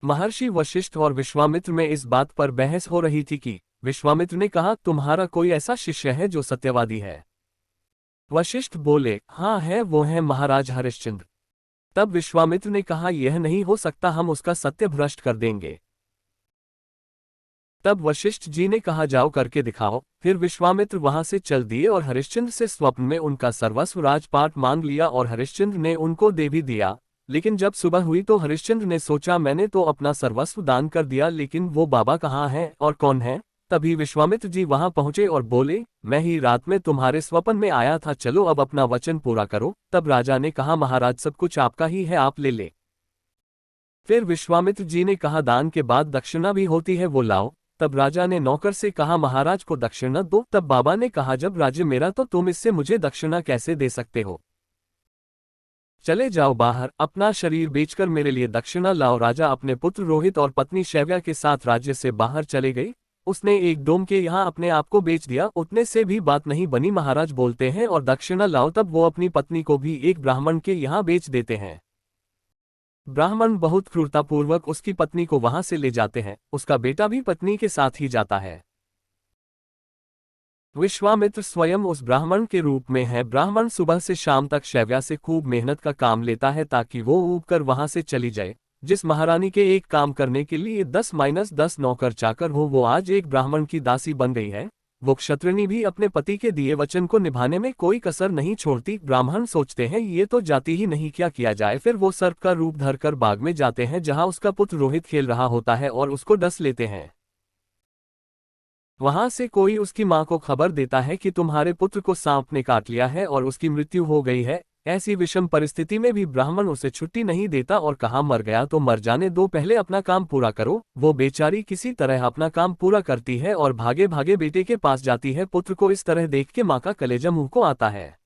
महर्षि वशिष्ठ और विश्वामित्र में इस बात पर बहस हो रही थी कि विश्वामित्र ने कहा, तुम्हारा कोई ऐसा शिष्य है जो सत्यवादी है? वशिष्ठ बोले, हाँ है, वो है महाराज हरिश्चंद्र। तब विश्वामित्र ने कहा, यह नहीं हो सकता, हम उसका सत्य भ्रष्ट कर देंगे। तब वशिष्ठ जी ने कहा, जाओ करके दिखाओ। फिर विश्वामित्र वहां से चल दिए और हरिश्चंद्र से स्वप्न में उनका सर्वस्व राजपाट मांग लिया और हरिश्चंद्र ने उनको दे भी दिया। लेकिन जब सुबह हुई तो हरिश्चंद्र ने सोचा, मैंने तो अपना सर्वस्व दान कर दिया, लेकिन वो बाबा कहाँ हैं और कौन है? तभी विश्वामित्र जी वहां पहुंचे और बोले, मैं ही रात में तुम्हारे स्वप्न में आया था, चलो अब अपना वचन पूरा करो। तब राजा ने कहा, महाराज सब कुछ आपका ही है, आप ले ले। फिर विश्वामित्र जी ने कहा, दान के बाद दक्षिणा भी होती है, वो लाओ। तब राजा ने नौकर से कहा, महाराज को दक्षिणा दो। तब बाबा ने कहा, जब राज्य मेरा तो तुम इससे मुझे दक्षिणा कैसे दे सकते हो? चले जाओ बाहर, अपना शरीर बेचकर मेरे लिए दक्षिणा लाओ। राजा अपने पुत्र रोहित और पत्नी शैव्या के साथ राज्य से बाहर चले गए। उसने एक डोम के यहाँ अपने आप को बेच दिया, उतने से भी बात नहीं बनी। महाराज बोलते हैं और दक्षिणा लाओ, तब वो अपनी पत्नी को भी एक ब्राह्मण के यहाँ बेच देते हैं। ब्राह्मण बहुत क्रूरतापूर्वक उसकी पत्नी को वहां से ले जाते हैं। उसका बेटा भी पत्नी के साथ ही जाता है। विश्वामित्र स्वयं उस ब्राह्मण के रूप में है। ब्राह्मण सुबह से शाम तक शैव्या से खूब मेहनत का काम लेता है ताकि वो ऊब कर वहां से चली जाए। जिस महारानी के एक काम करने के लिए 10-10 नौकर चाकर हो, वो आज एक ब्राह्मण की दासी बन गई है। वो क्षत्रिणी भी अपने पति के दिए वचन को निभाने में कोई कसर नहीं छोड़ती। ब्राह्मण सोचते हैं, ये तो जाती ही नहीं, क्या किया जाए। फिर वो सर्प का रूप धरकर बाग में जाते हैं जहां उसका पुत्र रोहित खेल रहा होता है और उसको डस लेते हैं। वहां से कोई उसकी मां को खबर देता है कि तुम्हारे पुत्र को सांप ने काट लिया है और उसकी मृत्यु हो गई है। ऐसी विषम परिस्थिति में भी ब्राह्मण उसे छुट्टी नहीं देता और कहा, मर गया तो मर जाने दो, पहले अपना काम पूरा करो। वो बेचारी किसी तरह अपना काम पूरा करती है और भागे भागे बेटे के पास जाती है। पुत्र को इस तरह देख के मां का कलेजा मुंह को आता है।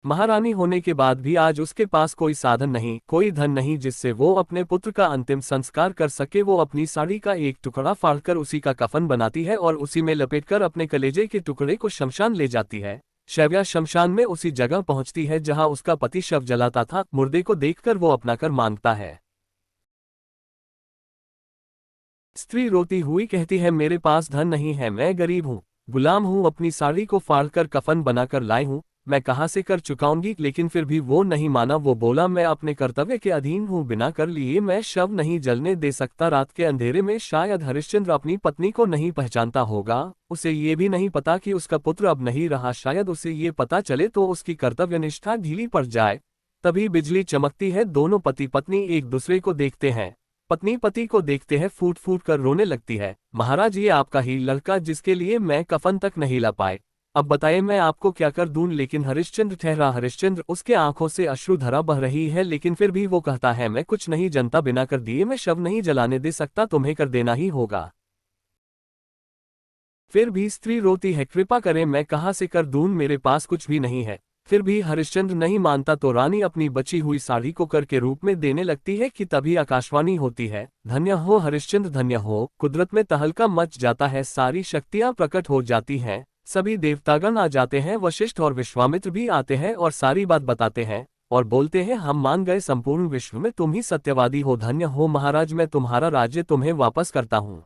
महारानी होने के बाद भी आज उसके पास कोई साधन नहीं, कोई धन नहीं जिससे वो अपने पुत्र का अंतिम संस्कार कर सके। वो अपनी साड़ी का एक टुकड़ा फाड़कर उसी का कफन बनाती है और उसी में लपेटकर अपने कलेजे के टुकड़े को शमशान ले जाती है। शैव्या शमशान में उसी जगह पहुंचती है जहां उसका पति शव जलाता था। मुर्दे को देखकर वो अपना कर मांगता है। स्त्री रोती हुई कहती है, मेरे पास धन नहीं है, मैं गरीब हूँ, गुलाम हूँ, अपनी साड़ी को फाड़कर कफन बनाकर लाई हूँ, मैं कहाँ से कर चुकाऊंगी। लेकिन फिर भी वो नहीं माना। वो बोला, मैं अपने कर्तव्य के अधीन हूँ, बिना कर लिए मैं शव नहीं जलने दे सकता। रात के अंधेरे में शायद हरिश्चंद्र अपनी पत्नी को नहीं पहचानता होगा। उसे ये भी नहीं पता कि उसका पुत्र अब नहीं रहा। शायद उसे ये पता चले तो उसकी कर्तव्य निष्ठा ढीली पड़ जाए। तभी बिजली चमकती है। दोनों पति पत्नी एक दूसरे को देखते हैं। पत्नी पति को देखते हैं, फूट फूट कर रोने लगती है। महाराज, ये आपका ही लड़का जिसके लिए मैं कफन तक नहीं ला पाए, अब बताइए मैं आपको क्या कर दूं। लेकिन हरिश्चंद्र ठहरा। हरिश्चंद्र, उसके आंखों से अश्रुधारा बह रही है, लेकिन फिर भी वो कहता है, मैं कुछ नहीं जनता, बिना कर दिए मैं शव नहीं जलाने दे सकता, तुम्हें कर देना ही होगा। फिर भी स्त्री रोती है, कृपा करें, मैं कहाँ से कर दूं, मेरे पास कुछ भी नहीं है। फिर भी हरिश्चंद्र नहीं मानता तो रानी अपनी बची हुई साड़ी को कर के रूप में देने लगती है कि तभी आकाशवाणी होती है, धन्य हो हरिश्चंद्र, धन्य हो। कुदरत में तहलका मच जाता है, सारी शक्तियां प्रकट हो जाती हैं। सभी देवतागण आ जाते हैं, वशिष्ठ और विश्वामित्र भी आते हैं और सारी बात बताते हैं और बोलते हैं, हम मान गए, संपूर्ण विश्व में तुम ही सत्यवादी हो। धन्य हो महाराज, मैं तुम्हारा राज्य तुम्हें वापस करता हूँ।